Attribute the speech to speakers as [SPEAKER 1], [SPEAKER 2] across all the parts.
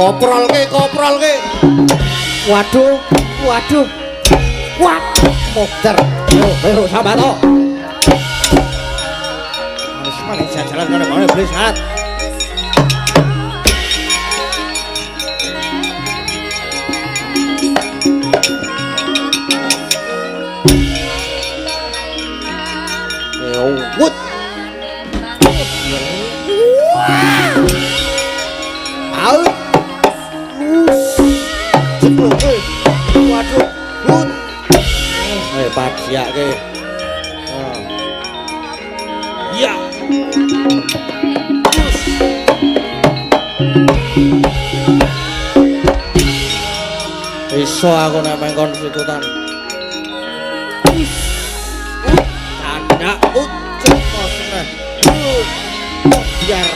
[SPEAKER 1] koprol ke. Waduh. Wah, motor. Ayo Sambato. Wis maning jajalan kene bae blisat. Wut. Au. Waduh. Wut. Padiake. Ya. Iso aku nek main konstitutan. Tanda ucap kosene. Biar.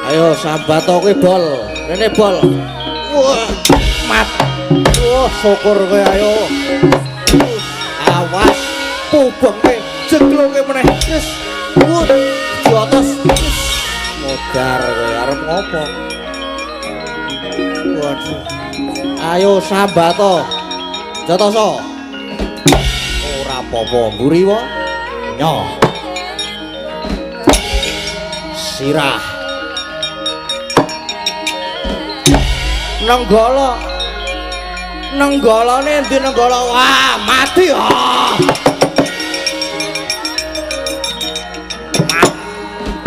[SPEAKER 1] Ayo Sambato kuwi bol. Rene bol. Wah, mat. Wah, syukur kowe ayo. Awas pubenge jegloke meneh. Wis. Wut, di atas. Modar kowe arep ngopo? Waduh. Ayo Sambato. Jatoso. Ora apa-apa mburi wae. Nyoh. Sirah. Nenggolane endi nenggolo? Wah, mati ah.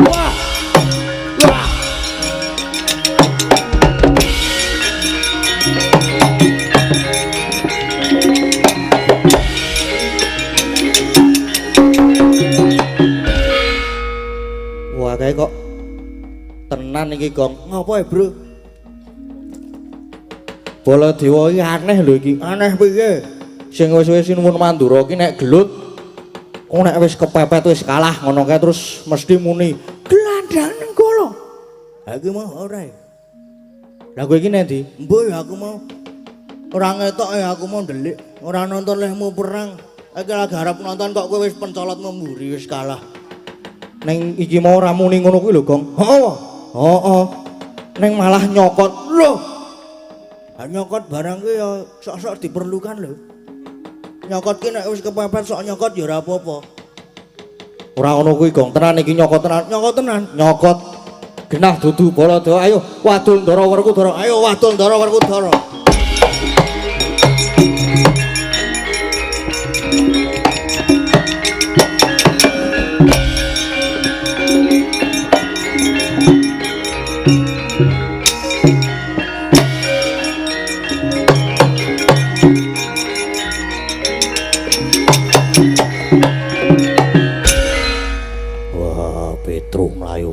[SPEAKER 1] Wah. Wah. Wah, kayak kok tenan iki, Gong. Ngopo ya, Bro? Baladewa iki aneh lho iki. Aneh piye? Sing wis-wis nuwun Mandura iki nek gelut nek wis kepepet wis kalah ngono kae terus mesti muni gelandang nenggolo. Ha iki mau ora. Lah kowe iki nek ndi? Mbuh ya aku mau. Ora ngetok ya aku mau ndelik. Ora nonton lehmu perang. Iki lagi harap nonton kok kowe wis pencolot memburi wis kalah. Neng iki mau ora muni ngono kuwi lho, Gong. Heeh. Neng malah nyokot. Loh. Nyokot barang ki ya sok-sok diperlukan lho. Nyokot ki nek wis kepepet sok nyokot ya ora apa-apa. Ora ngono kuwi, Gong. Tenan iki nyokot tenan. Nyokot genah dudu Baladewa. Ayo wadul Ndara Werkudara. Ayo wadul Ndara Werkudara.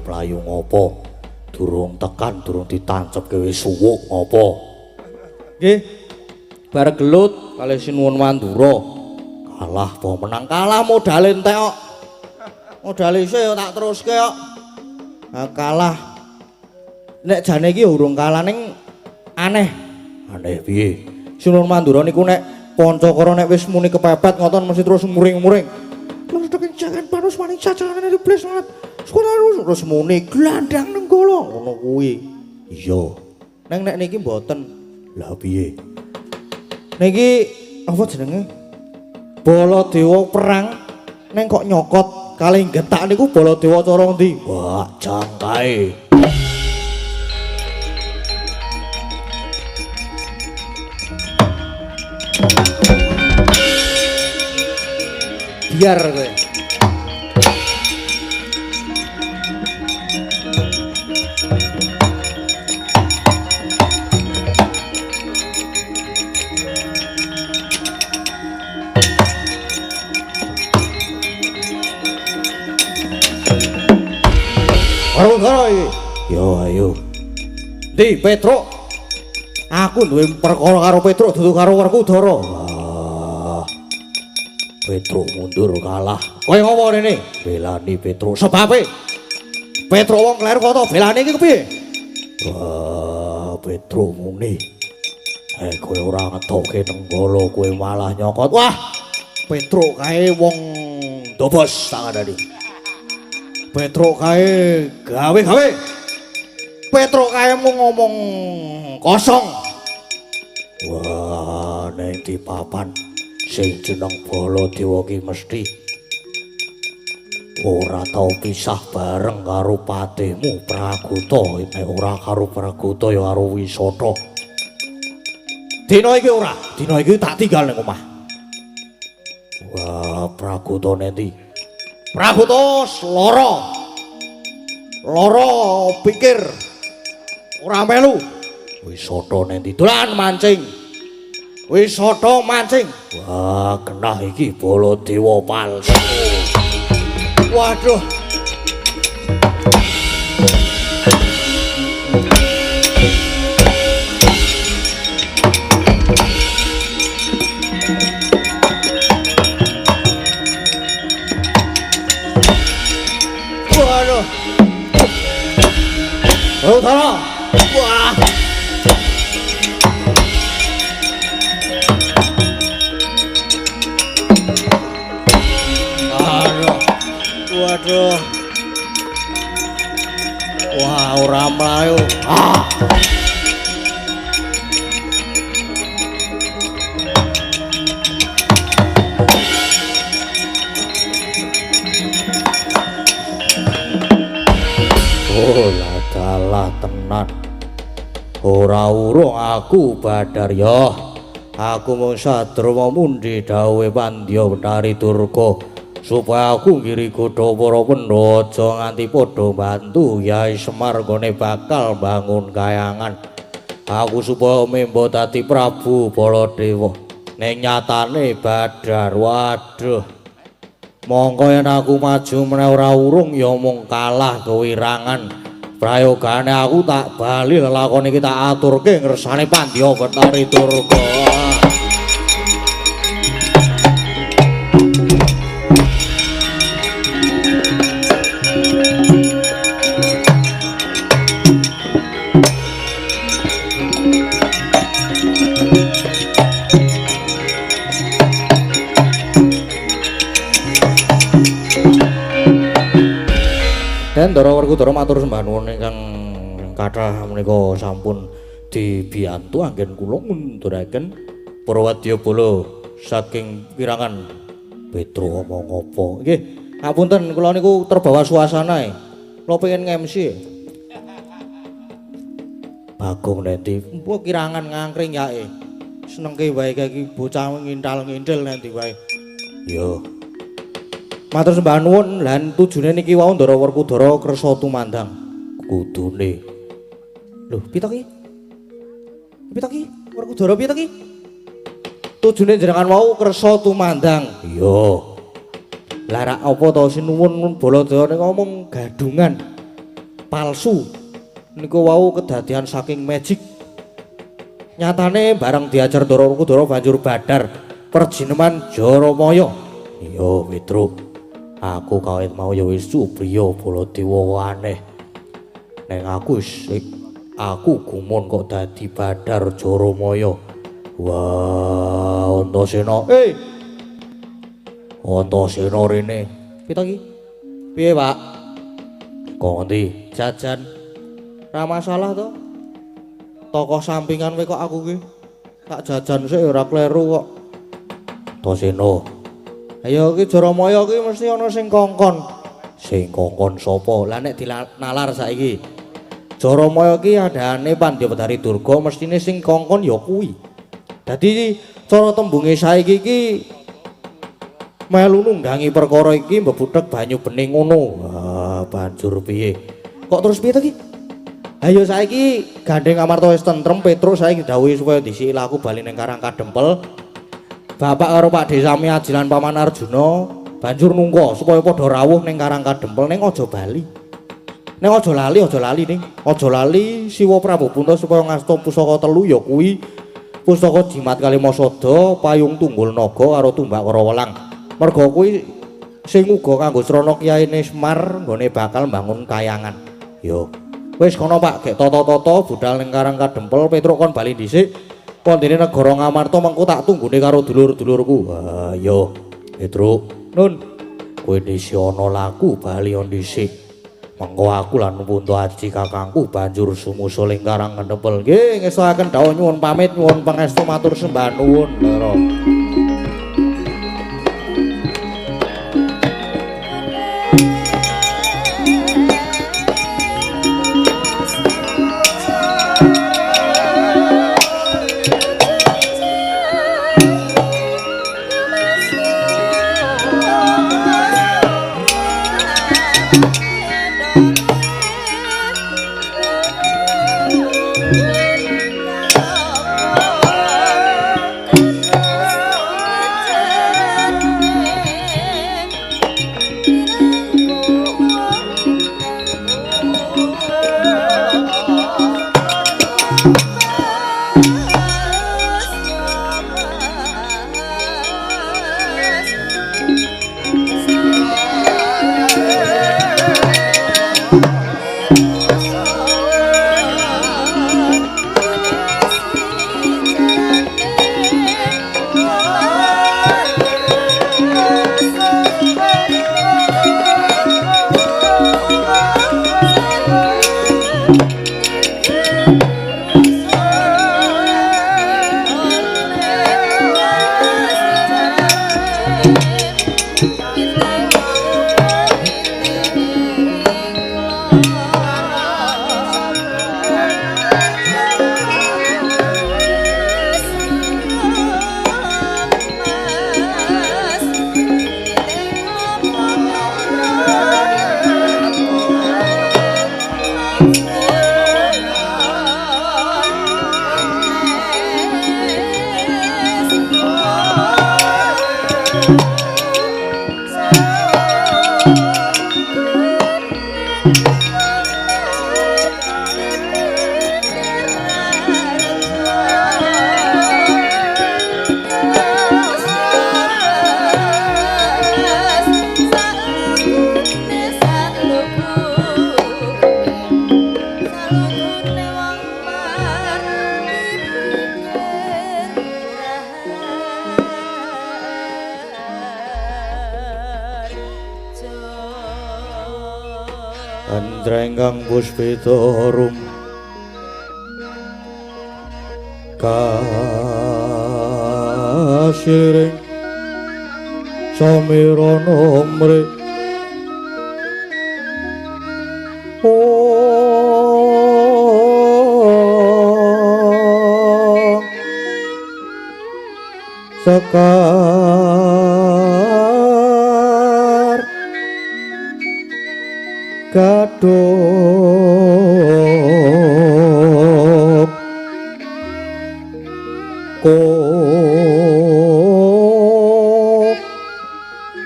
[SPEAKER 1] Mlayu ngopo? Durung tekan, durung ditancepke wis suwuk ngopo? Nggih. Bareng gelut kalih Sinuwun Mandura. Kalah apa menang kalah modale entek kok. Modale isih tak teruske kok. Nah, kalah. Nek jane iki urung kalah ning aneh. Aneh piye? Sinuwun Mandura niku nek Pancakara nek wis muni kepepet ngoten mesti terus muring-muring. Terus tekan jangan panus maning cacalan iblis banget. Terus muni gelandang nenggolo ngono kuwi. Iya. Neng nek niki mboten. Lah piye? Niki apa jenenge? Baladewa perang neng kok nyokot kalih getak niku Baladewa cara ndi? Wah, jangkae. Biar kowe. Werkudara iki. Yo ayo. Ndi Petruk? Aku duwe perkara karo Petruk dudu karo Werkudara. Wah. Petruk mundur kalah. Kowe ngopo rene? Belani Petruk. Sebabe Petruk wong kleru kok belane iki kepiye? Wah, Petruk muni. Kowe ora ngetoke nenggala, kowe malah nyokot. Wah. Petruk kae wong dobos tak ngandani. Petruk kae gawe-gawe. Petruk kayemu ngomong kosong. Wah, ning di papan sing jeneng Baladewa ki mesti ora tau pisah bareng karo patihmu Praguta. Nek ora karo Praguta ya karo Wisata. Dina iki ora, dina iki tak tinggal ning omah. Wah, Praguta nendi? Praguta lara. Lara pikir ora melu. Wisata nendi? Dolan mancing. Wisata mancing. Wah, kenah iki Baladewa palsu. Waduh. Waduh. Oh, tolong. Wah. Waduh. Wah, ora mlayu. Ah. Oh, ladalah tenan. Ora urung aku Badar ya. Aku mung sadurunge mundi dawuhe Pandya Betari Durga. Supaya aku ngiri godha para pendhaja nganti padha bantu Yai Semar gone bakal bangun kayangan. Aku supaya memba dadi Prabu Baladewa. Ning nyatane Badar, waduh. Mongko yen aku maju meneh ora urung ya mung kalah kewirangan. Prayogane aku tak bali lelakon iki tak aturke ngersane Pandya Betari Durga. Dan Ndara Werkudara matur sembah nuwun ingkang kathah menika sampun dibiyantu anggen kula ngunduraken para wadyabala saking wirangan Petruk omong apa. Nggih, ngapunten kula niku terbawa suasanae. Kula pengen nge-MC. Bagong nanti mbok kirangan ngangkring yae. Senengke wae iki bocah ngintal-ngintil nanti wae. Yo. Matur sembah nuwun lan tujune niki wau Ndara Werkudara kersa tumandang. Kudune. Lho, pita ki? Pita ki? Werkudara pita ki? Tujune jenengan wau kersa tumandang. Iya. Lah rak apa to sinuwun Baladewa niku ngomong gadungan palsu. Niku wau kedadian saking magic. Nyatane bareng diajar Ndara Werkudara banjur Badar perjineman Jaramaya. Iya, Petruk. Aku kawit mau ya wis Subriya Baladewa aneh. Neng aku gumun kok dadi Badar Jaramaya. Wah, Antasena. Antasena rene. Pita ki? Piye, Pak? Kok ngendi? Jajan. Ra masalah to. Tokoh sampingan kowe kok aku ki. Tak jajan sik ora kleru kok. Antasena. Ayo ki Jaramaya ki mesti ana sing kongkon. Sing kongkon sapa? Lah nek dinalar saiki. Jaramaya ki andane Pandya Betari Durga mestine sing kongkon ya kuwi. Dadi cara tembunge saiki ki melu nunggangi perkara iki mbebuthek banyu bening ngono. Wah, banjur piye? Kok terus piye to ki? Ayo saiki gandeng amarta wis tentrem Petruk saiki dawuhi supaya disiki laku bali ning Karang Kadempel. Bapak karo Pak Desami ajilan Paman Arjuna banjur nungka supaya padha rawuh ning Karang Kadempel ning aja bali. Ning aja lali ning. Aja lali Siwa Prabu Punta supaya ngasta pusaka telu ya kuwi pusaka Jimat Kalimasada, Payung Tunggul Naga karo Tumbak Warawelang. Merga kuwi sing uga kanggo srana Kyaine Semar nggone bakal mbangun kayangan. Yo. Wis kono Pak, gek tata-tata budal ning Karang Kadempel, Petruk kon bali dhisik. Kondene negara Ngamarta mengko tak tunggune karo dulur-dulurku. Wah, yo, Petruk. Nun, kowe dhisik ana laku bali on dhisik. Mengko aku lan Punta Aji kakangku banjur sumusul ing Karang Kenepel. Nggih, ngestoaken dawuh nyuwun pamit, nyuwun pangestu matur sembah nuwun, Loro. Andrenggang puspitorum kasiring samirana mri sekar kadok kok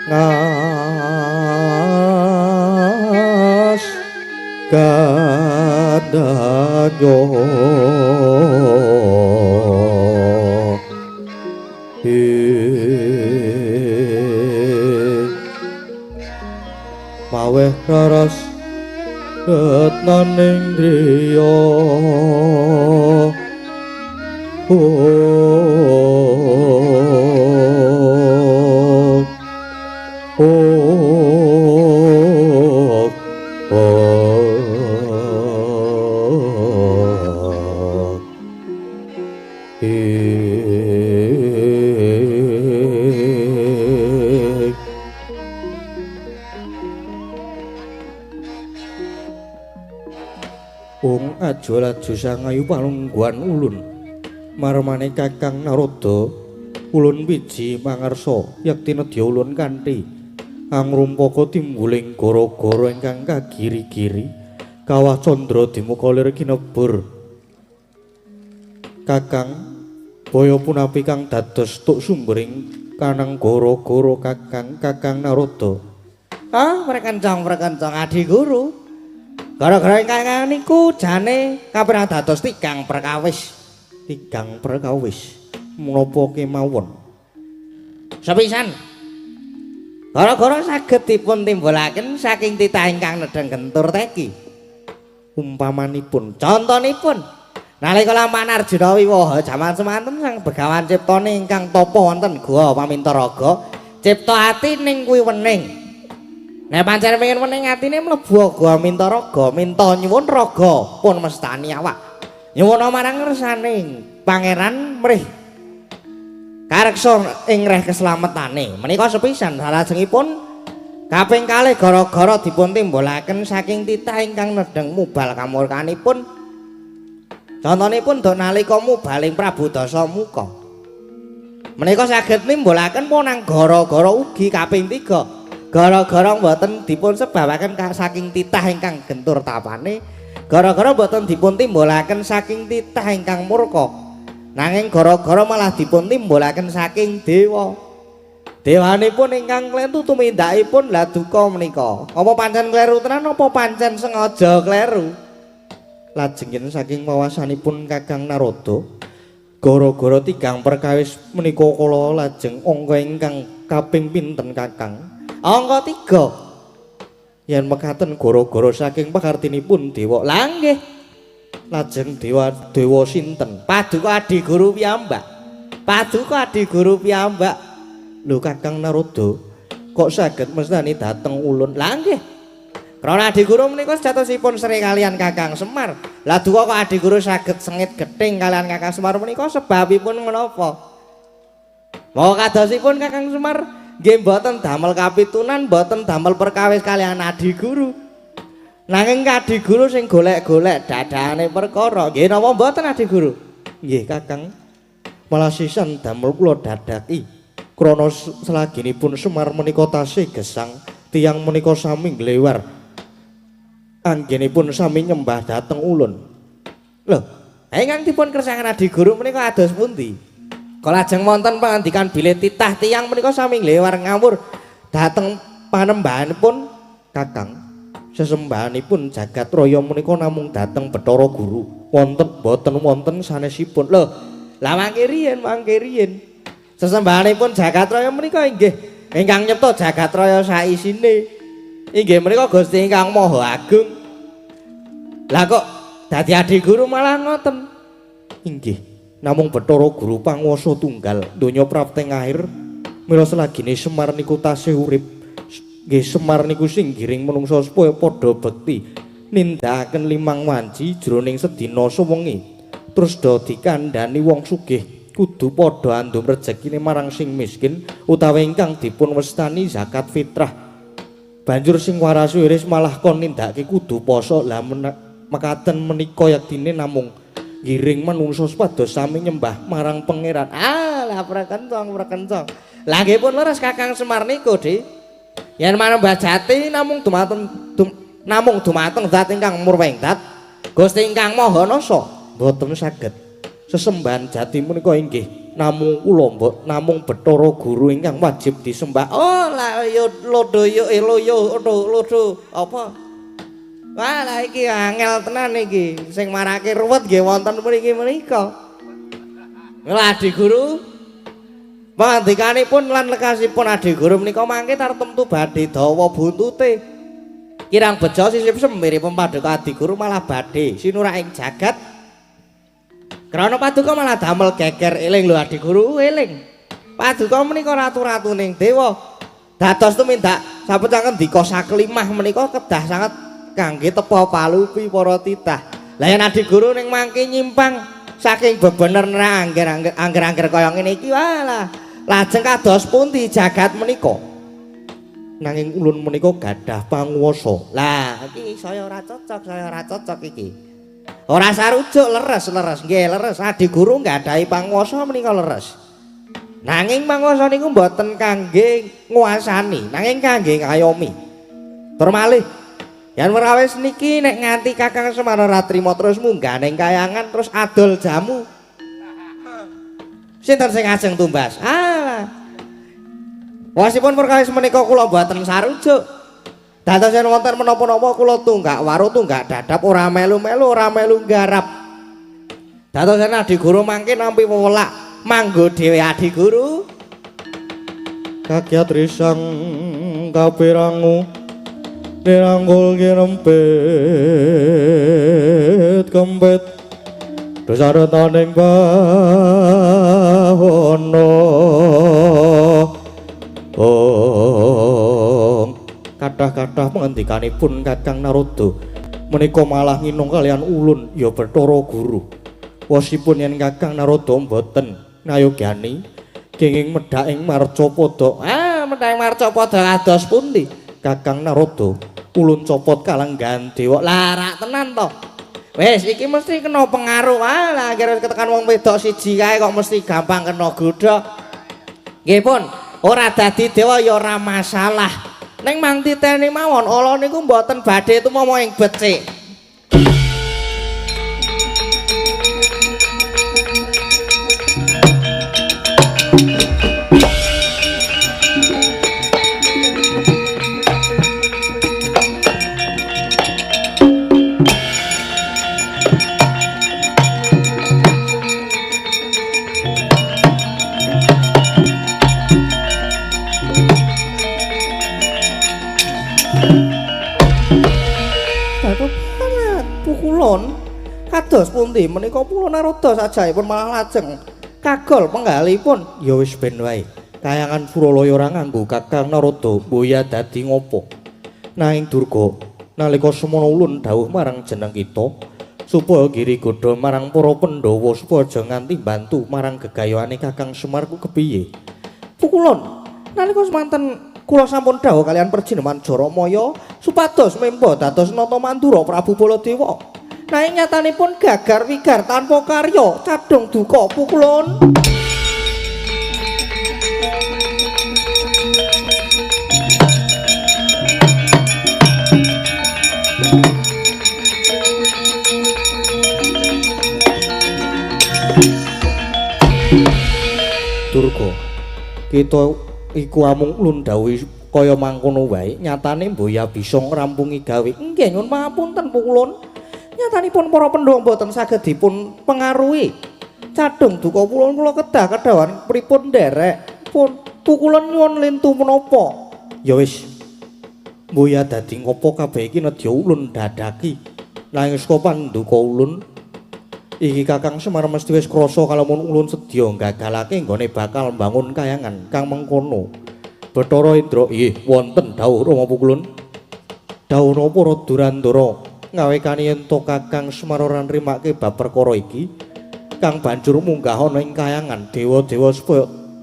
[SPEAKER 1] ngas kadanyo maweh raras retnaning griya Ajo-ajo sangayu palungguhan ulun marmane Kakang Narada ulun wiji mangarsa yekti nedya ulun kanthi angrumpaka timbuling gara-gara ingkang kagiri-giri kawah candra dimukalir kinebur Kakang baya punapi kang dados tuk sumbering kanang gara-gara Kakang Narada mrekencong adi guru gara-gara ingkang niku jane kapirang dados tigang perkawis menapa kemawon sepisan gara-gara saged dipun timbulaken saking titah ingkang nedheng gentur teki umpamanipun contonipun nalika lampahan Arjuna Wiwaha jaman semanten sang Begawan ciptane ingkang tapa wonten Guwa Pamintaraga cipta ati ning kuwi wening Nek pancen pengen meneng atine mlebu aga minta raga, minta nyuwun raga pun mestani awak. Nyuwun marang ngersane Pangeran mrih kareksa ing reh keslametane. Menika sepisan salajengipun kaping kalih gara-gara dipun timbulaken saking titah ingkang nedeng mubal kamurkanipun. Contonipun dok nalika mubaling Prabu Dasamuka. Menika saged nimbulaken punang gara-gara ugi kaping 3. Gara-gara mboten dipun sebabaken saking titah ingkang gentur tapane, gara-gara mboten dipun timbulaken saking titah ingkang murka, nanging gara-gara malah dipun timbulaken saking dewa. Dewanipun ingkang klentu tumindakipun la duka menika. Apa pancen kleru tenan apa pancen sengaja kleru? Lajengipun saking wawasanipun Kakang Narada, gara-gara tigang perkawis menika kula lajeng angka ingkang kaping pinten Kakang? Angka 3. Yen mekaten gara-gara saking pakartinipun dewa. Lah nggih. Lajeng dewa sinten? Paduka Adi Guru piyambak. Paduka Adi Guru piyambak. Lho Kakang Narada, kok saged mestani dateng ulun? Lah nggih. Krana Adi Guru menika sejatosipun sri kalian Kakang Semar. Lah duka kok Adi Guru saged sengit gething kalian Kakang Semar menika sebabipun menapa? Mau kadosipun Kakang Semar nggih mboten damel kapitunan, mboten damel perkawis kalian Adi Guru. Nanging Adi Guru sing golek-golek dadane perkara. Nggih napa mboten Adi Guru? Nggih Kakang. Malah sisan damel kula dadaki. Krana selagipun Semar menika tasih gesang, tiyang menika sami nglewar. Anggenipun sami nyembah dhateng ulun. Lho, ingkang dipun kersangan Adi Guru menika ados pundi? Kala lajeng wonten pangandikan bilih titah tiyang menika sami nglewar ngawur dhateng panembahanipun Kakang. Sesembahanipun jagat raya menika namung dhateng Bathara Guru. Wonten boten wonten sanesipun. Lho, lah mangke riyen. Sesembahanipun jagat raya menika inggih ingkang nyipta jagat raya saisine. Inggih menika Gusti ingkang Maha Agung. Lah kok dadi Adi Guru malah ngoten? Inggih. Namung Bathara Guru panguwasa tunggal donya prapteng akhir mila selagine Semar niku tasih urip. Nggih Semar niku sing giring manungsa supaya padha bekti nindakaken limang wanci jroning sedina sewengi. Terus do dikandhani wong sugih kudu padha andum rejekine marang sing miskin utawi ingkang dipun westani zakat fitrah. Banjur sing waras wiris malah kon nindakake kudu poso. Lah mekaten menika yaktine namung giring manungsa supados sami nyembah marang pangeran. Lah prekencong. Lah nggih pun leres Kakang Semar niku, Dik. Yen manembah jati namung dumateng zat ingkang murwengdat, Gusti ingkang Maha Nasa, boten saged. Sesembahan jati menika inggih namung kula namung Bathara Guru ingkang wajib disembah. Oh, lah yo lodo apa? Wah, lah iki angel tenan iki. Sing marake ruwet nggih wonten mriki menika. Lah Adi Guru pangandikanipun lan lekasipun Adi Guru menika mangke tartemtu badhe dawa buntute. Kirang bejo sisip semiripun Paduka Adi Guru malah badhe sinurak ing jagat. Krana Paduka malah damel geger eling lho Adi Guru eling. Paduka menika ratu-ratuning dewa. Dados tumindak sapecangen dika sakelimah menika kedah sanget kangge tepa palupi para titah. Lah yen Adi Guru ning mangke nyimpang saking bebener angger-angger kaya ngene iki walah lajeng kados pundi jagat menika. Nanging ulun menika gadah panguwasa. Lah iki saya ora cocok iki. Ora sarujuk leres. Nggih leres Adi Guru nggadahi panguwasa menika leres. Nanging panguwasa niku mboten kangge nguasani, nanging kangge ngayomi. Tur malih yen merawis niki nek nganti Kakang Semar ora trima terus munggah ning kayangan terus adol jamu. Sinten sing ajeng tumbas? Wasipun perkawis menika kula mboten sarujuk. Dados yen wonten menapa-napa kula tunggak waru tunggak dadap ora melu-melu ora melu nggarap. Dados yen Adi Guru mangke nampi wewelah manggo dhewe Adi Guru. Kakyat risang kapirangu dirangkul kirempit kempit dosaretaning bahono kathah kathah pangendikanipun Kakang Narada menika malah nginung kalian ulun ya Bathara Guru. Wasipun yen Kakang Narada mboten ngayogani kenging medhak ing Marcapada. Medhak ing Marcapada kados pundi? Kakang Narada ulun copot kalenggan dewa. Larak tenan to. Wis iki mesti kena pengaruh. Lah kira ketekan wong wedok siji kae kok mesti gampang kena godhog. Nggih pun, ora dadi dewa ya ora masalah. Ning mang titeni mawon ala niku mboten badhe tumama ing becik. Kados pundi menika kula Narada sajaipun malah lajeng kagol penggalipun. Ya wis ben wae. Kayangan Suralaya ora nganggo Kakang Narada boya dadi ngopo. Nanging Durga nalika semana ulun dawuh marang jeneng kita supaya giri godha marang para Pandhawa supaya aja nganti bantu marang gegayahane Kakang Semar ku kepiye. Pukulun nalika semanten kula sampun dawuh kalian Perjineman Jaramaya supados memba dados nata mandura Prabu Baladewa. Nanging nyatanipun gagar wigar tanpa karya cadung duka Pukulun. Durga, kita iku amung ulun dawuhi kaya mangkono wae, nyatane mboya bisa ngrampungi gawe. Nggih nyuwun pangapunten Pukulun. Nyatanipun para Pandhawa mboten saged dipun pengaruhi. Cadung duka kula kedah kedawan pripun nderek pun Pukulun nyuwun lintu menapa. Ya wis. Mboya dadi ngopo kabeh iki nedya ulun dadaki. Nanging saka panduka ulun iki Kakang Semar mesti wis krasa kalamun ulun sedya gagalake nggone bakal mbangun kayangan kang mengkono. Bathara Indra, nggih wonten dawuh Rama Pukulun. Dawuh napa Durandara? Ngawekani ento Kakang Semar ora nrimake bab perkara iki kang banjur munggah ana ing kayangan dewa-dewa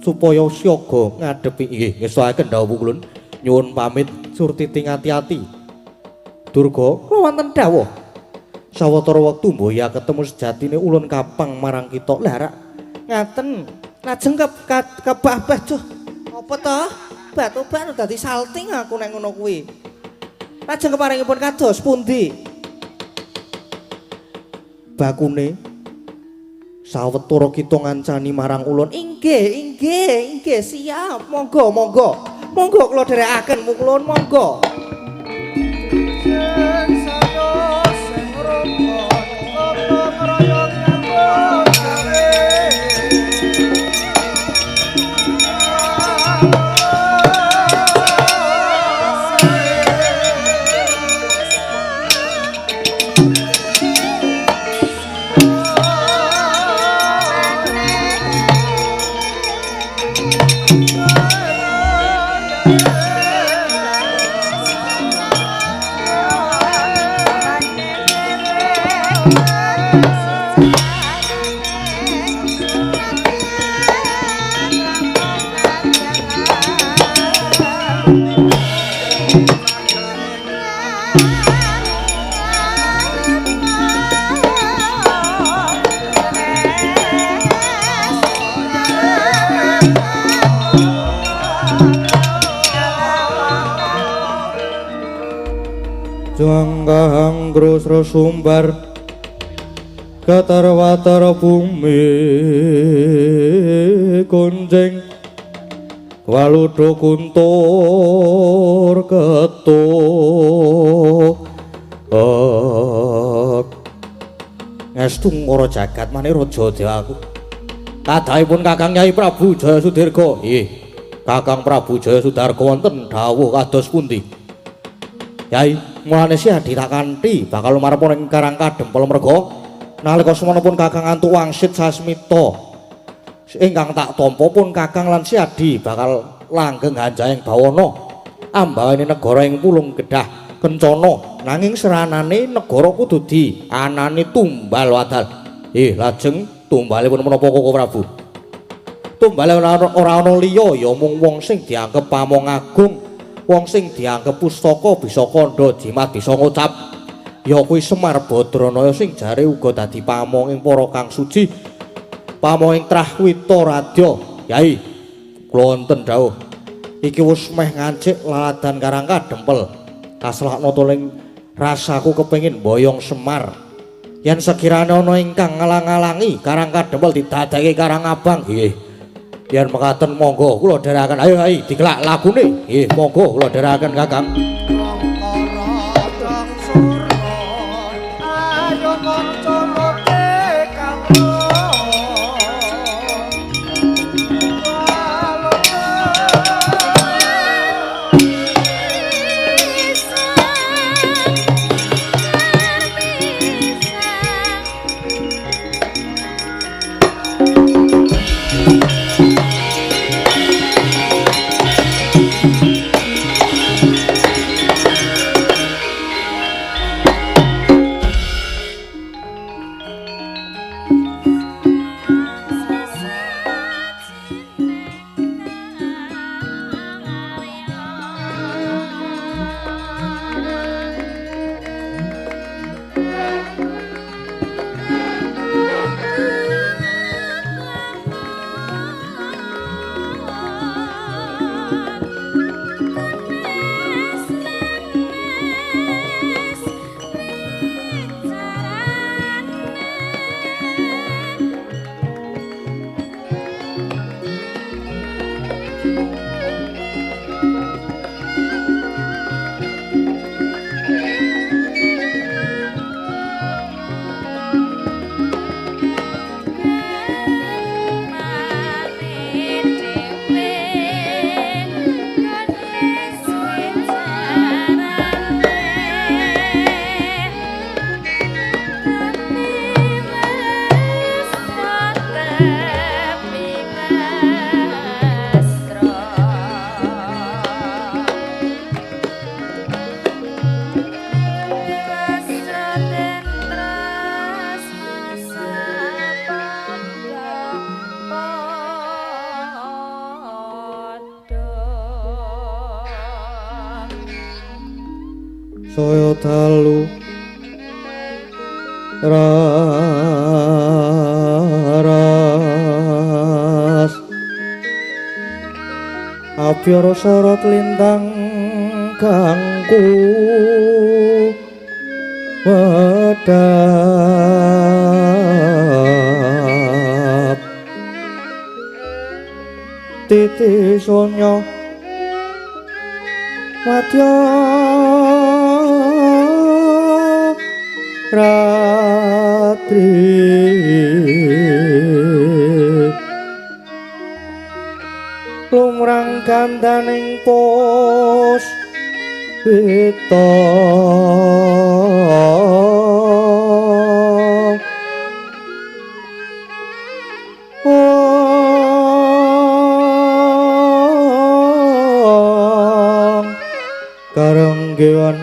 [SPEAKER 1] supaya siaga ngadepi. Nggih ngestoaken dawuh Pukulun. Nyuwun pamit Surtiti ati-ati. Durga kula wonten dawuh sawetara wektu mboya ketemu sejatine ulun kapang marang kita. Lah rak ngaten lajeng kebah-bah Juh. Apa to? Batu-batu dadi salting aku nek ngono kuwi. Lajeng keparingipun kados pundi? Bakune sawetara kita ngancani marang ulun. Inggih siap. Monggo kula dherekaken Pukulun monggo. Jangkang grus sumbar katarwatar bumi kunjing waludo kuntur ketuk ngestung ora jagat mane raja dewaku kadhaipun Kakang Nyai Prabu Jayasudirga. Nggih Kakang Prabu Jayasudarga wonten dawuh kados pundi? Yai, mulane Siadi tak kanthi bakal marepun ing Karang Kadempel merga nalika semanapun Kakang antuk wangsit sasmita ingkang tak tampa pun Kakang lan Siadi bakal langgeng Hanjayeng Bawana ambawane negara ing Pulung Kedah kencana nanging seranane negara kudu dianani tumbal wadal. Lajeng tumbale pun menapa Koko Prabu? Tumbale ora ana liya ya mung wong sing dianggep pamong agung, wong sing dianggep pustaka bisa kandha jimat bisa ngucap. Ya kuwi Semar Badranaya sing jare uga dadi pamong ing para kang suci, pamong ing Trahwita Radya. Yai, kula wonten dawuh. Iki wis meh ngancik laladan Karang Kadempel. Kaslakna to ning rasaku kepengin boyong Semar. Yen sekirane ana ingkang ngalang-alangi Karang Kadempel didadake Karang Abang, nggih. Yen mekaten monggo kula dherekaken. Ayo Hai, dikelak lagune. Nggih, monggo kula dherekaken Kakang. Saya dalu raras apyara sorot lintang kangku wedap titi sonya wadya ratri lumrang kandaning pos pita karenggewan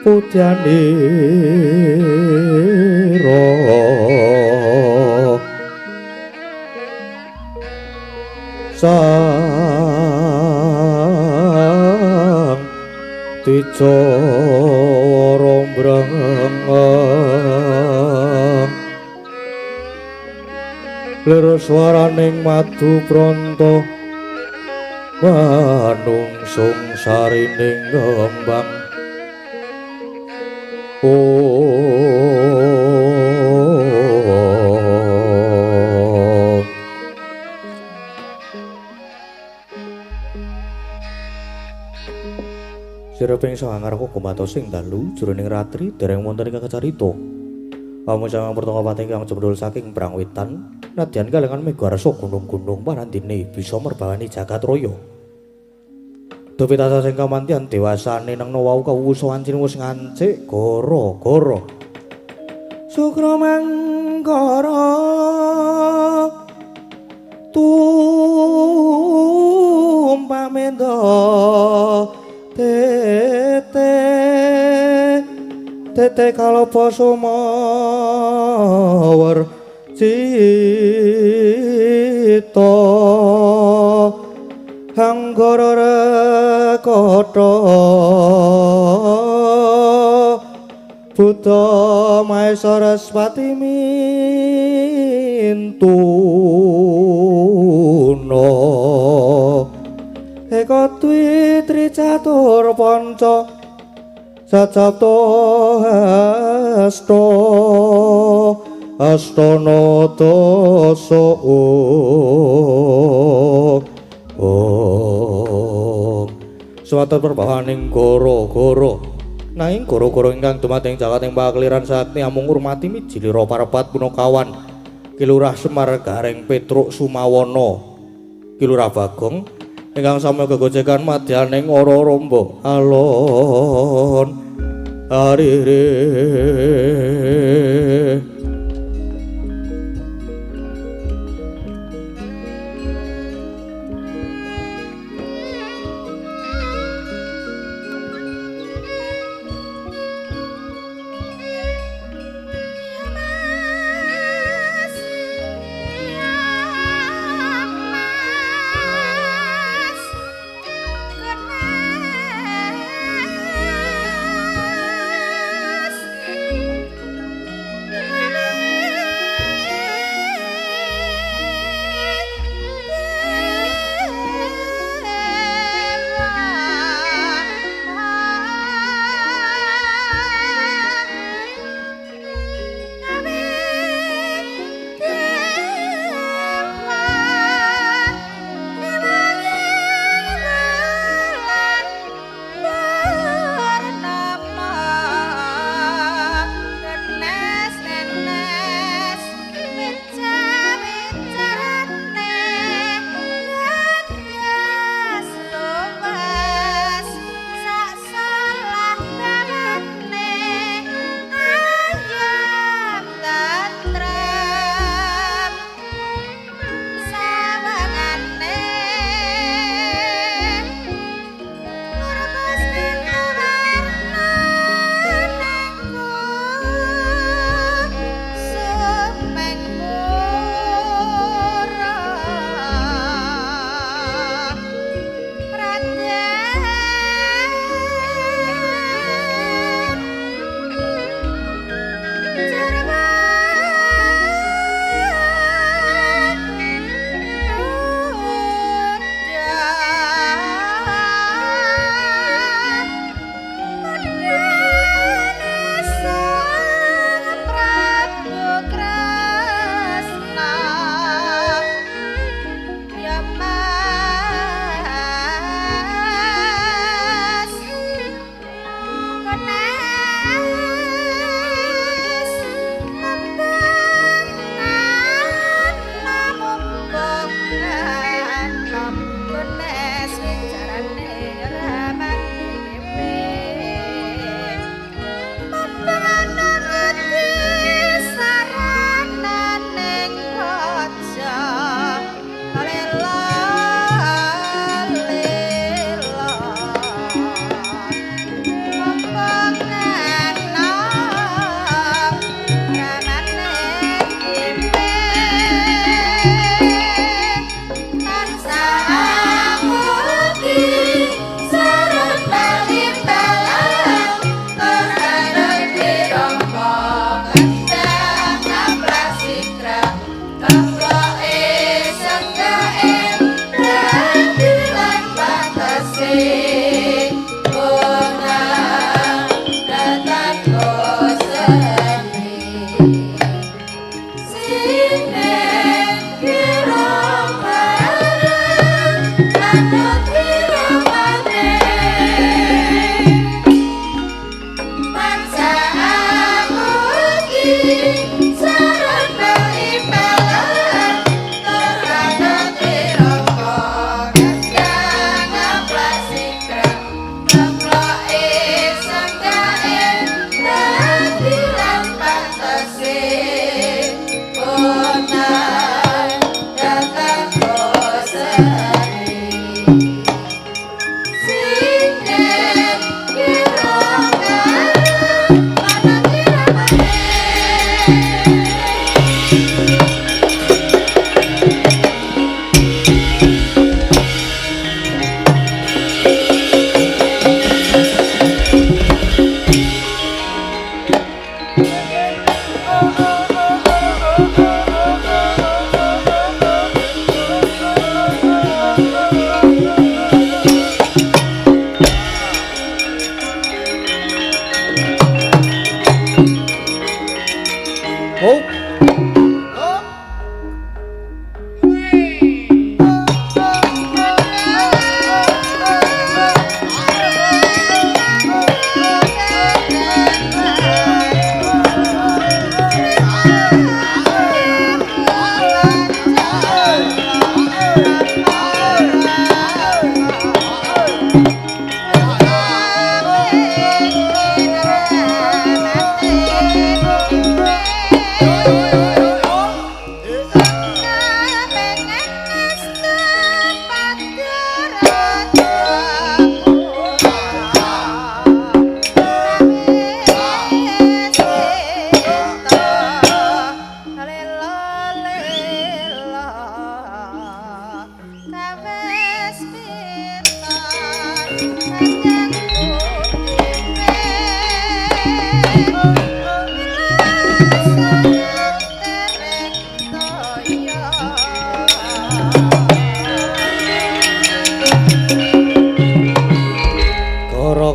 [SPEAKER 1] putyanira sang ticara mbrang lir swaraning madu pranta manungsung sarining ngembang Sireping sangar kok kumatos sing dalu jroning ratri dereng wonten ingkang kacarita. Pamujangan pertama pati kang jembrul saking Prangwitan nadyan kalengan megarsa gunung-gunung parandine bisa merbawani jagat raya. Dupi tansah sing kamantian dewasane nang wau kawusuwancin wis ngancik gara-gara Sukra Mangkara pamendo tete tete kalopo sumawar cita hanggara rekata Buddha Maesaraswati mintuna eka dwi tricatur panca cacapta hasta astana dasa suwatun perbawaning goro-goro nanging goro-goro ingkang dumateng jakating pakliran sakti amung ngurmati mijilira parepat punakawan Kilurah Semar Gareng Petruk Sumawana Kilurah Bagong ingkang sami gegojekan madyaning ora romba alon arire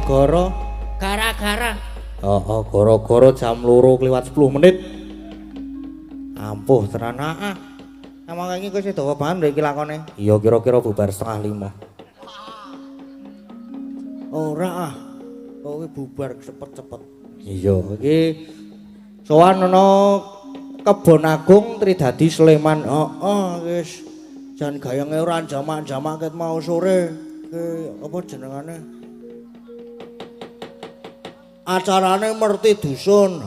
[SPEAKER 1] gara-gara
[SPEAKER 2] Gara-gara.
[SPEAKER 1] gara-gara jam 2:10 ampuh tenan ah. Emang iki wis dawa banget lho iki lakone. Iya kira-kira bubar 4:30. Ora ah. Kowe bubar cepet-cepet. Iya, iki sowan ana Kebon Agung Tridadi Sleman. Wis jan gayange ora jamak-jamak ket mau sore. Apa jenengane? Acarane Merti Dusun.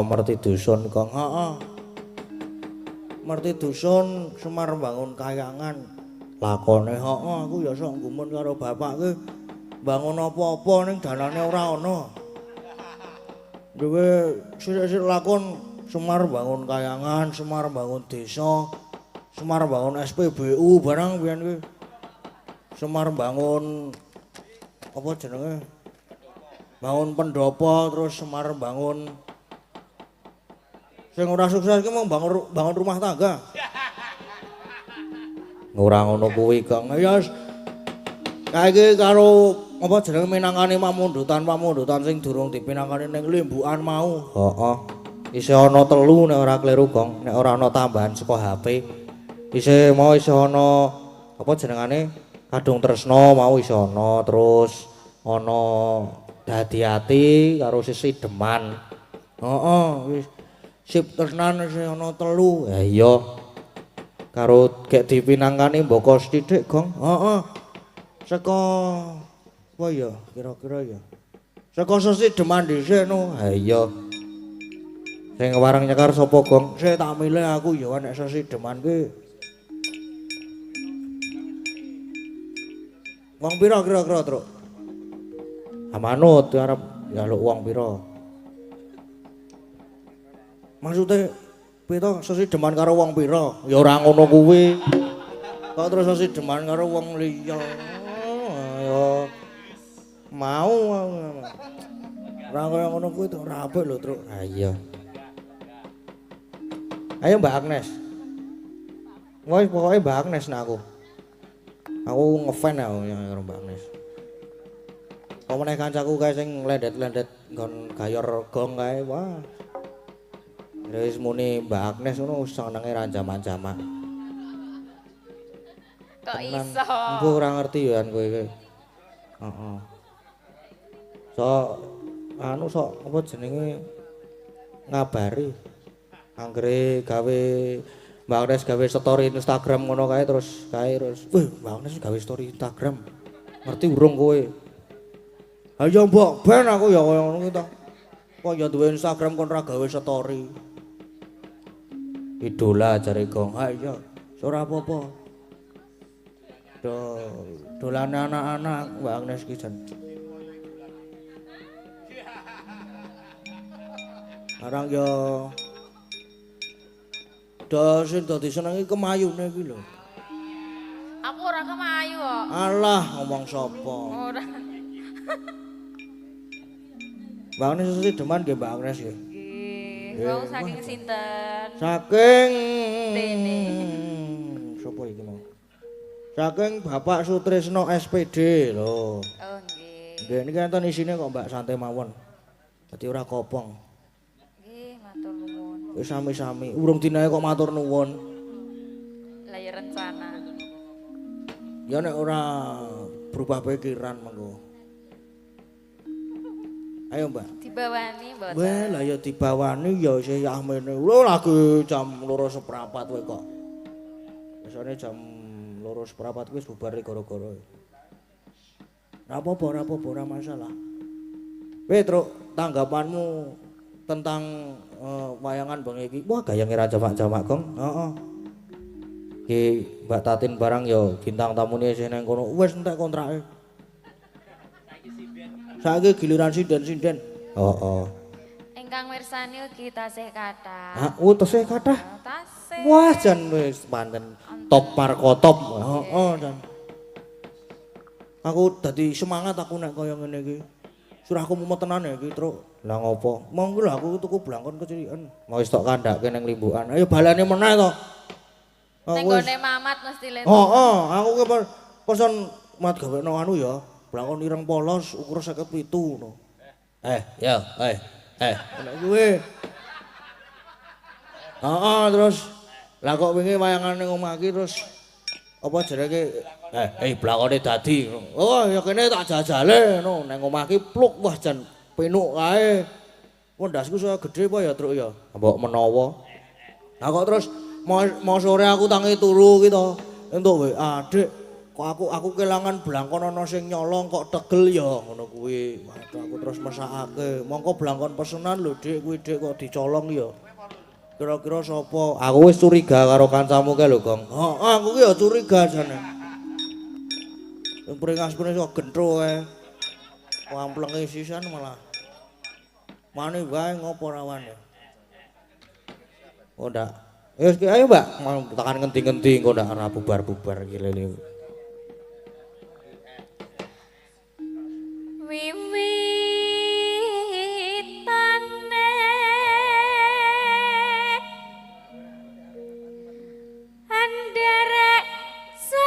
[SPEAKER 1] Merti Dusun, Kang. Merti Dusun Semar Bangun Kayangan. Lakone aku ya sok gumun karo bapak ki bangun apa-apa ning dalane ora ana. Duwe sithik-sithik lakon Semar Bangun Kayangan, Semar Bangun Desa, Semar Bangun SPBU barang biyen ki. Semar Bangun apa jenenge? Bangun pendopo terus Semar Bangun sing ora sukses ki mung bangun rumah tangga. Ora ngono kuwi, Kang. Ya kae karo apa jenenge minangkane pamundutan sing durung dipinangkani ning limbukan mau. Isih ana 3 nek ora kleru, Kang. Nek ora ana tambahan saka HP. Isih ana apa jenengane? Kadung Tresna mau isih ana, terus ana Dadi Ati karo Sisi Deman. Wis sip tenan isih ana 3. Ya iya. Karo gek dipinangkani mboko sithik, Gong. Saka apa ya kira-kira ya. Saka Sisi Deman dhisik no. Ha iya. Sing warang nyekar sapa, Gong? Sik tak milih aku ya nek Sisi Deman ki. Wong pira kira-kira, Truk? Manut arep njaluk wong pira? Maksude pita Sisi Deman karo wong pira? Ya ora ngono kuwi. Kok terus Sisi Deman karo wong liya. Ya mau. Ora kaya ngono kuwi to ora apik lho, Truk. Ha iya. Ayo Mbak Agnes. Wis pokoke Mbak Agnes nek aku. Aku ngefan aku karo Mbak Agnes. Kok meneh kancaku kae sing lendet-lendet nggon gayor gong kae, wah. Wis muni Mbak Agnes ngono senenge ra jaman-jaman.
[SPEAKER 2] Kok iso?
[SPEAKER 1] Mbok ora ngerti ya kowe iki. Sok apa jenenge ngabari. Anggere gawe Mbak Agnes gawe story Instagram ngono kae terus Mbak Agnes gawe story Instagram. Ngerti urung kowe? Ayo mbok ben aku ya kaya ngono ki to. Kok ya duwe Instagram kon ra gawe story. Idola jare Gong. Ha iya, ora apa-apa. Dolane anak-anak Mbak Agnes ki jan. Arang ya sing dadi senenge kemayune iki lho.
[SPEAKER 2] Aku ora kemayu kok.
[SPEAKER 1] Alah, ngomong sapa?
[SPEAKER 2] Ora.
[SPEAKER 1] Mbak Agnes Sisi Deman nggih Mbak Agnes nggih.
[SPEAKER 2] Nggih. Wong saking sinten?
[SPEAKER 1] Saking
[SPEAKER 2] Dene.
[SPEAKER 1] Sopo iki mau? Saking Bapak Sutrisno SPD lho.
[SPEAKER 2] Oh nggih.
[SPEAKER 1] Nggih niki enten isine kok Mbak santai mawon. Dadi ora kopong.
[SPEAKER 2] Nggih, matur nuwun.
[SPEAKER 1] Wis sami-sami. Urung dinae kok matur nuwun.
[SPEAKER 2] Lah ya rencana.
[SPEAKER 1] Ya nek ora berubah pikiran mengko. Ayo Mbak.
[SPEAKER 2] Dibawani mboten.
[SPEAKER 1] Wah, lah ya dibawani ya isih yahmene. Lho lagi jam 2:15 kowe kok. Biasane jam 2:15 wis bubar gara-gara. Ora apa-apa, ora masalah. Truk, tanggapanmu tentang wayangan bengi iki. Wah, gayange ra jamak-jamak, Gong. Heeh. Ki Mbak Tatin barang ya bintang tamune isih nang kono. Wis entek kontrake. Saiki giliran sinden-sinden.
[SPEAKER 2] Ingkang mirsani ugi tasih kathah.
[SPEAKER 1] Tasih kathah.
[SPEAKER 2] Tasih.
[SPEAKER 1] Wah, jan wis pancen top markotop. Jan. Aku dadi semangat aku nek kaya ngene iki. Surahku mumet tenan ya iki, Truk. Lah ngopo? Monggo lho aku tuku blangkon kecilikan. Mau wis tok kandhake ning limbukan. Ayo balane meneh to.
[SPEAKER 2] Ning gone Mamat mesti le.
[SPEAKER 1] Aku ki pesen mat gawekno anu ya. Blangkon ireng polos ukur 57 ngono. Ya, ngono kuwi. Terus lah kok wingi wayangan ning omah iki terus apa jenenge blangkone dadi. Oh, ya kene tak jajale ngono ning omah iki pluk wah jan penuk kae. Pondasku saya gede apa ya, Truk ya? Mbok menawa. Lah kok terus mau sore aku tangi turu ki to. Entuk WA, Dik. Kok aku kelangan blangkon ana sing nyolong kok tegel ya ngono kuwi. Waduh aku terus mesakake. Mongko blangkon pesenan lho, Dik, kuwi Dik kok dicolong ya. Kira-kira sapa? Aku wis curiga karo kancamu kae lho, Gong. Heeh, aku ki ya curiga jane. Yang peringas-peringas kok gentro kae. Wamplenge sisan malah. Mane wae ngopo rawane. Oh ndak. Wis ayo, Mbak. Mau tekan ngendi-ngendi engko ndak ora bubar-bubar iki lele.
[SPEAKER 2] Wiwitane anderek sang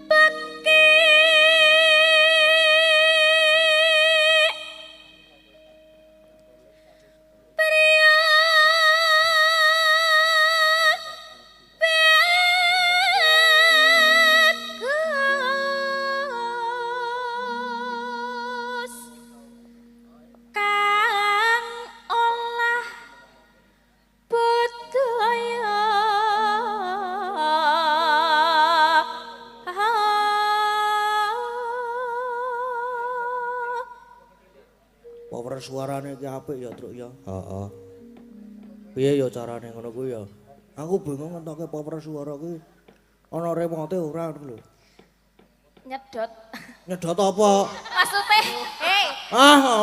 [SPEAKER 2] beki priya bagus kang olah budaya
[SPEAKER 1] Power suarane iki apik ya, Truk ya. Heeh. Piye ya carane ngono kuwi ya? Aku bingung ngentoke power suara kuwi ana remote ora ngono lho.
[SPEAKER 2] nyedot
[SPEAKER 1] Nyedot apa?
[SPEAKER 2] maksudnya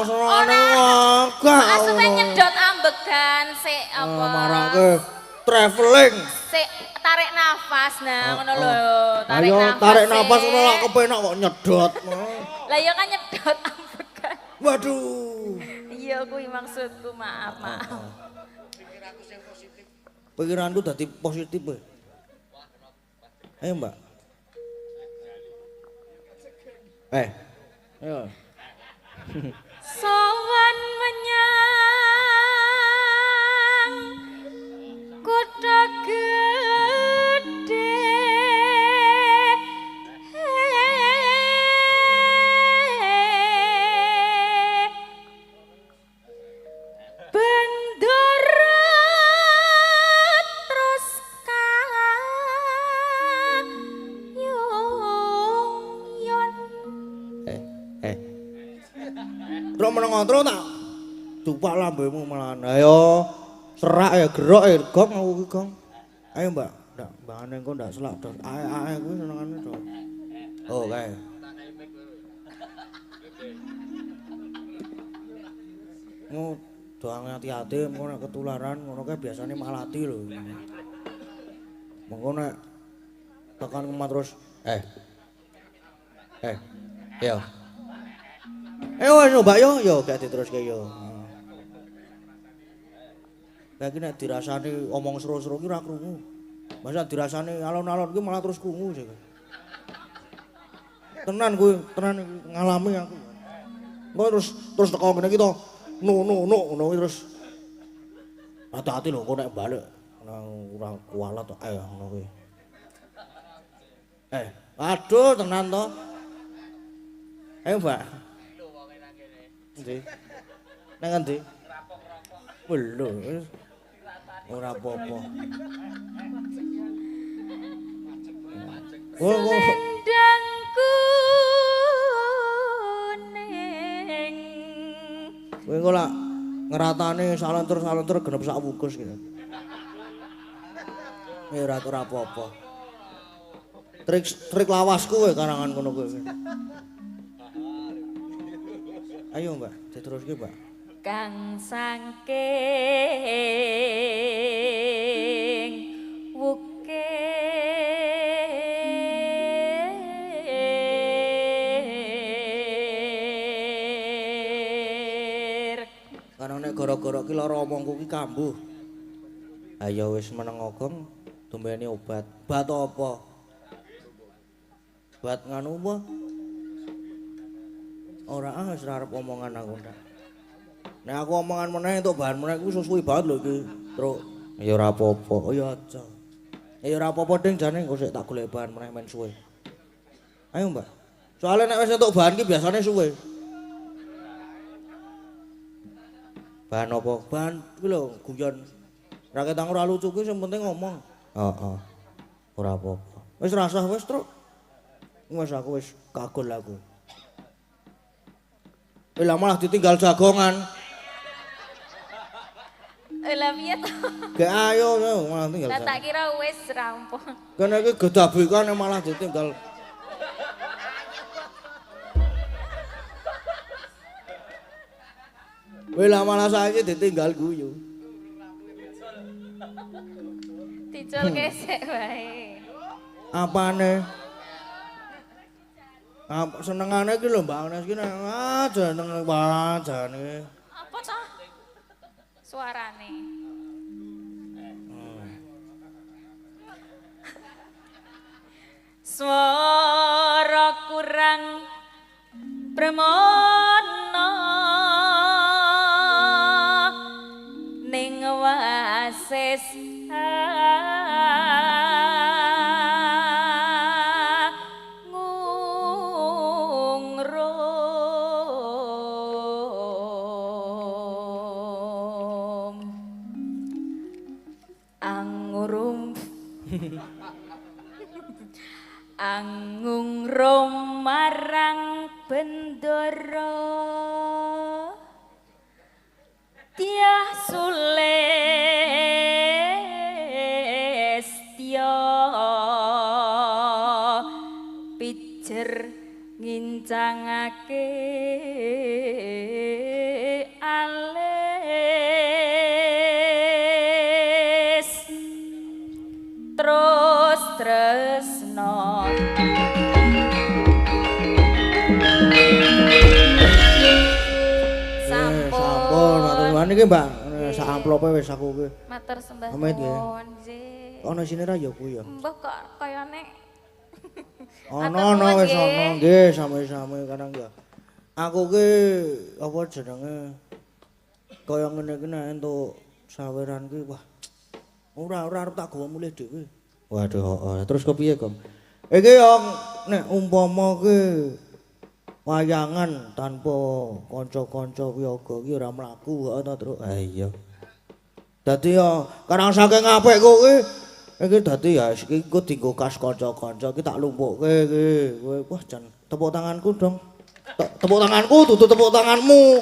[SPEAKER 1] Suarane agak.
[SPEAKER 2] maksudnya nyedot ambegan sik apa
[SPEAKER 1] Marake traveling.
[SPEAKER 2] sik tarik nafas nah ngono lho
[SPEAKER 1] Ayo tarik nafas ngono lak kepenak kok nyedot.
[SPEAKER 2] lah ya kan nyedot ambegan
[SPEAKER 1] Waduh.
[SPEAKER 2] iya kuwi maksudku maaf
[SPEAKER 1] Pikiranku dadi positif. Ayo, Mbak. Ayo.
[SPEAKER 2] sowan menyang kutha gedhe bandara terus kayong
[SPEAKER 1] Terus meneng-meneng tak dupak lambemu malah. Ayo serak ya gerok ya Gong aku ki Gong. Ayo Mbak, ndak mbane engko ndak selak dos. Ae kuwi senengane to. Oh kae. Doang hati-hati engko nek ketularan ngono kae biasane malati lho. Mengko nek tekan omah terus yo. Wes Mbak yo gak diteruske yo. Lah iki nek dirasani omong seru-seru ki ora krungu. Masa dirasani alon-alon ki malah terus krungu sih. Tenan kuwi, tenan ngalami aku. Engko terus teko ngene iki to. No ngono terus. Hati-hati lho kok nek balik ora kualat to ngono kuwi. Aduh tenan to. Ayo Mbak. Endi? Nang endi? Belum. Ora apa-apa.
[SPEAKER 2] Selendang kuning.
[SPEAKER 1] Kowe engko lak ngeratane salenter genep sak wukus gitu. Ora apa-apa. Trik lawasku kowe karangan ngono kowe. Ayo Mbak, diteruske Mbak.
[SPEAKER 2] Kang saking wukir.
[SPEAKER 1] Karena nek gara-gara ki lara omongku ki kambuh. Ayo wis meneng Gong, tumbene obat. Obat apa? Buat nganu apa? Ora wis arep omongan aku ndak. Nek aku omongan meneh entuk bahan meneh iku suwi banget lho iki. Truk. Ya ora apa-apa. Oh ya aja. Ya ora apa-apa ding jane engko sik tak golek bahan meneh men suwe. Ayo, Mbak. Soalnya nek wis entuk bahan ki biasane suwe. Bahan apa? Bahan kuwi lho guyon. Ra ketang ora lucu kuwi sing penting ngomong. Heeh. Ora apa-apa. Wis rasah wis, Truk. Wis aku wis kagul aku. Lah malah ditinggal jagongan.
[SPEAKER 2] Lah piye to?
[SPEAKER 1] Gek ayo malah tinggal.
[SPEAKER 2] Lah tak kira wis rampung.
[SPEAKER 1] Kene iki gedabekane malah ditinggal. Lah malah saiki ditinggal guyu.
[SPEAKER 2] Dicul kesek wae.
[SPEAKER 1] Apane? Senengane iki lho Mbak Anes iki jeneng wajane.
[SPEAKER 2] Apa ta? Suarane. Swara kurang premono ning wasis Angung rom marang bendoro Tiah Sulestyo pijer ngincangake alis terus tresno
[SPEAKER 1] Sampun, matur nuwun iki, Mbak. Sak amplope wis aku ki.
[SPEAKER 2] Matur sembah
[SPEAKER 1] Pamit nggih.
[SPEAKER 2] nuwun nggih.
[SPEAKER 1] Ana sine ra ya kuwi ya.
[SPEAKER 2] Mbah kok kayane
[SPEAKER 1] Ana wis ana nggih sami-sami kadang ya. Aku ki apa jenenge kaya ngene iki nek entuk saweran ki wah. Ora arep tak gawa mulih dhewe. Waduh, heeh. Terus kepiye, Gom? Iki yo nek umpama ki wayangan tanpa kanca-kanca wiyaga ki ora mlaku heeh to, Truk. Ha iya. Dadi yo karang saking apikku ki iki dadi ya iki engko dienggo kas kanca-kanca ki tak lumpukke iki. Kowe wah jan tepuk tanganku dong. Tepuk tanganku dudu tepuk tanganmu.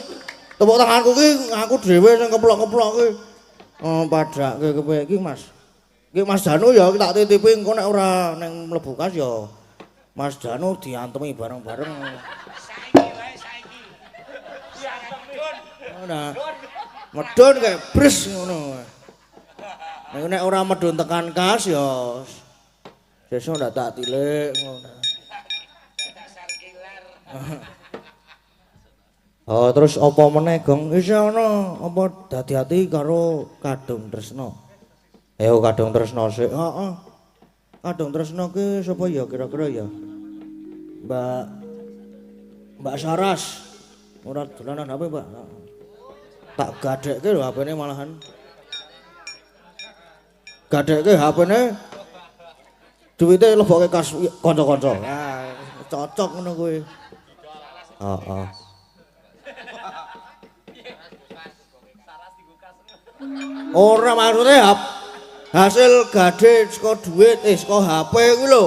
[SPEAKER 1] Tepuk tanganku ki aku dhewe sing keplok-keplok ki. Padake kepiye iki, Mas? Iki Mas Danu ya tak titipi engko nek ora ning mlebu kas ya Mas Danu diantemi bareng-bareng. Nah, medun kayak bres ngono. Nek ora medun tekan kas ya sesuk ndak tak tilik ngono. Oh, terus apa meneh, Gong? Wis ana apa dadi-ati karo Kadung Tresna. Ayo Kadung Tresna sik. Heeh. Kadung Tresna ki sapa ya kira-kira ya? Mbak Saras. Ora dolanan HP, Mbak. Tak gadekke lho HP-ne malahan. Gadekke HP-ne. Duwite lebokke kas kanca-kanca. Nah, cocok ngono kuwi. Heeh. Ora maksudnya hasil gade saka duit saka HP kuwi lho.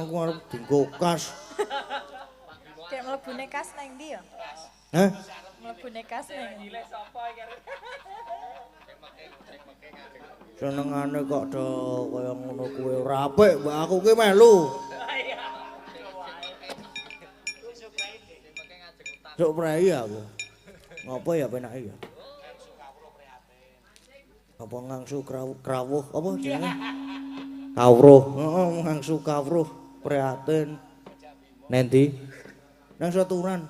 [SPEAKER 1] Aku arep dienggo kas.
[SPEAKER 3] Kayak mlebune kas nang ndi ya?
[SPEAKER 1] Hah?
[SPEAKER 3] Mlebune kas nang.
[SPEAKER 1] Senengane kok do kaya ngono kuwi ora apik, mbak aku ki melu. Sok prei aku. Ngopo ya penake ya? Apa ngangsu krawuh apa jenenge? Kawruh. Heeh, ngangsu kawruh prihatin. Nendi? Nang Seturan.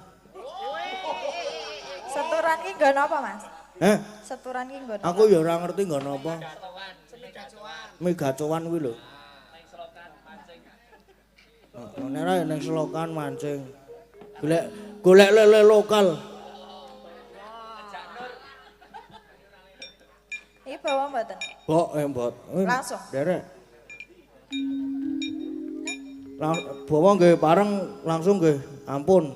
[SPEAKER 3] Seturan ki nggon apa, Mas?
[SPEAKER 1] Heh?
[SPEAKER 3] Seturan ki nggon.
[SPEAKER 1] Aku ya ora ngerti nggon apa. Mi gacoan kuwi lho. Nek ra ning selokan mancing. Golek lele lokal.
[SPEAKER 3] Iki bawa mboten?
[SPEAKER 1] Mbot.
[SPEAKER 3] Langsung?
[SPEAKER 1] Derek. Bawa nggih bareng langsung nggih. Ampun.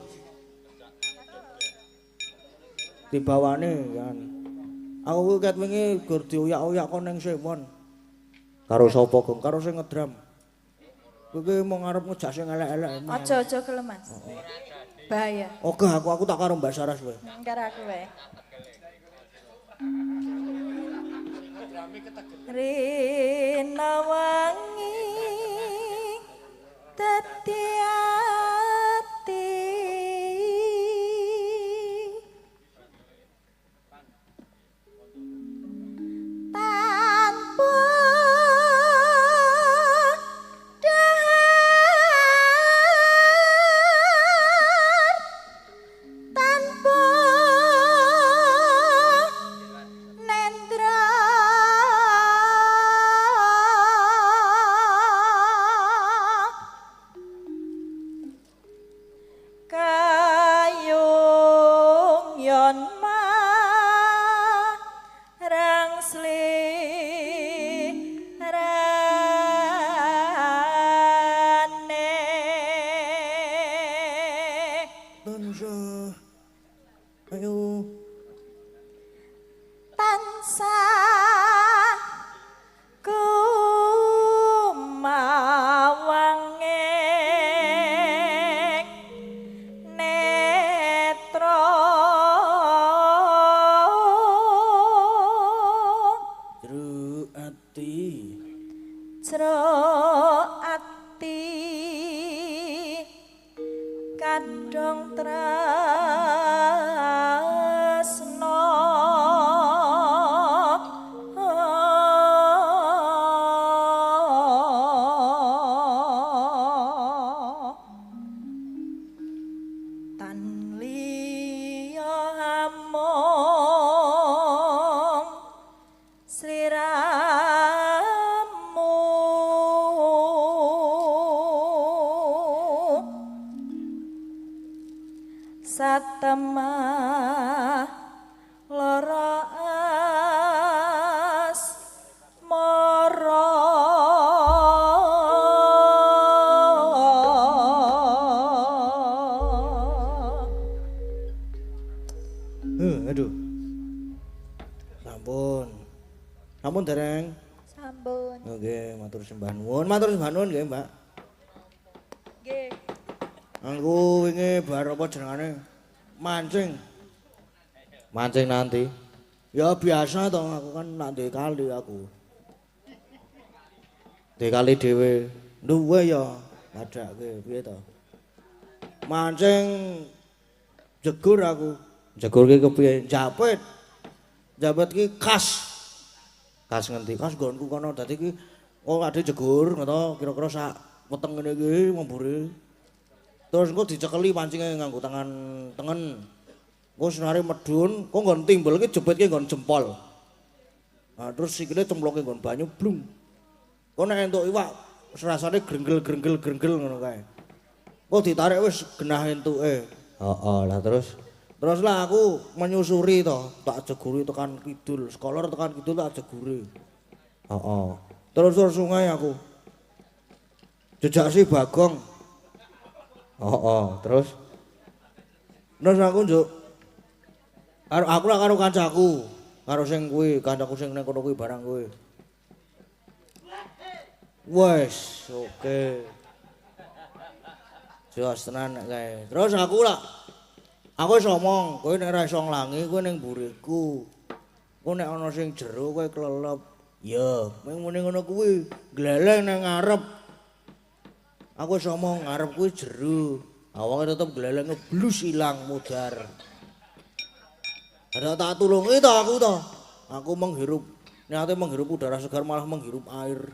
[SPEAKER 1] Dibawani kan. Aku kuwi ket wingi gur diuyak-uyak kon ning Semon. Karo sapa, Gong? Karo sing ngedram. Kowe mau ngarep ngejak sing elek-elek.
[SPEAKER 3] Aja gelem, Mas. Bahaya.
[SPEAKER 1] Oke, aku tak karo Mbak Saras kowe.
[SPEAKER 3] Karo aku wae. Rina wangi dadi ati tanpa dahar tanpa nendra kayung yon marang slirane
[SPEAKER 1] Tansah. Ayo.
[SPEAKER 3] tansah kumawanging netra
[SPEAKER 1] Jeruk ati.
[SPEAKER 3] jero ati kadang tresno tan liya amung sliramu satemah lara asmara
[SPEAKER 1] Aduh. Sampun. Sampun dereng.
[SPEAKER 3] sampun
[SPEAKER 1] Oke, matur sembah nuwun. Matur sembah nuwun nggih, Mbak.
[SPEAKER 3] nggih
[SPEAKER 1] Aku wingi bar apa jenengane mancing. Mancing nanti. Ya biasa toh, aku kan nak duwe kali aku. Duwe kali dhewe. Duwe ya padake piye to. Mancing jegur aku. Jegur ki kepiye? Japit. Japit ki khas. Khas ngendi? Khas nggonku kono. Dadi ki ade jegur ngono kira-kira sak weteng ngene iki mburi. Terus engko dicekeli pancingnya nganggo tangan tengen. Engko senare medun, kok nggon timbel ki jepitke nggon jempol. Nah, terus sikile cemploke nggon banyu blung. Kok nek entuk iwak rasane grenggel ngono kae. Kok ditarik wis genah entuke. Heeh, lah terus lah aku menyusuri to, tak jeguri tekan kidul, sekolah tekan kidul tak jeguri. Heeh. Terus sungai aku. Jejak si Bagong. Terus aku njuk aku lah karo kancaku, karo sing kuwi, kancaku sing ning kono kuwi barang kuwi. Wes, oke. Jos tenan nek kae. Terus aku wis omong, kowe nek ra iso nglangi kowe ning mburiku. Kowe nek ana sing jero kowe klelep. Ya, mung ngono kuwi, gleleng nang ngarep. Aku wis omong ngarep kuwi jero. Awake tetep glelenge blus ilang mudar. Ada tak tulungi to aku to. Aku menghirup, niate menghirup udara segar malah menghirup air.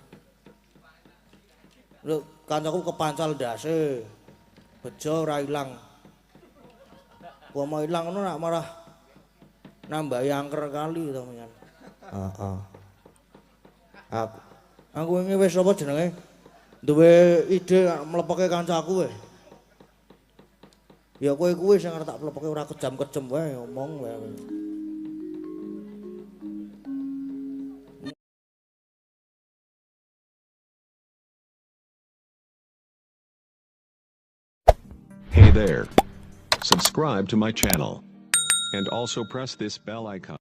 [SPEAKER 1] Lho, kancaku kepancal ndase. Bejo ora ilang. Gua mau ilang ngono nak malah nambahi angker kali to men. Aku wingi wis apa jenenge? duwe ide mlepoke kancaku wae. Ya kowe kuwi sing arep tak mlepoke ora kejam-kejem wae ngomong wae.
[SPEAKER 4] Hey there. Subscribe to my channel. And also press this bell icon.